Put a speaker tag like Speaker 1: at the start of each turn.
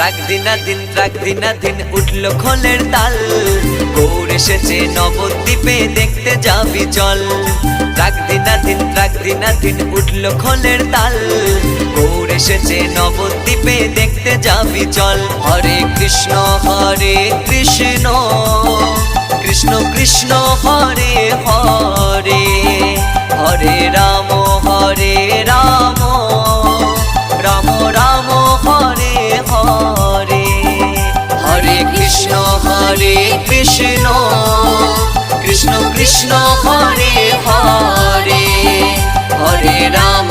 Speaker 1: রাগ দিনাদিন উঠলো খোলের তাল, গৌর এসেছে নবদ্বীপে দেখতে যাবি চল। রাগ দিনাদিন উঠলো খোলের তাল, গৌর এসেছে নবদ্বীপে দেখতে যাবি চল। হরে কৃষ্ণ কৃষ্ণ কৃষ্ণ হরে হরে, হরে রাম রাম রাম হরে হরে। হরে কৃষ্ণ কৃষ্ণ কৃষ্ণ হরে হরে, হরে রাম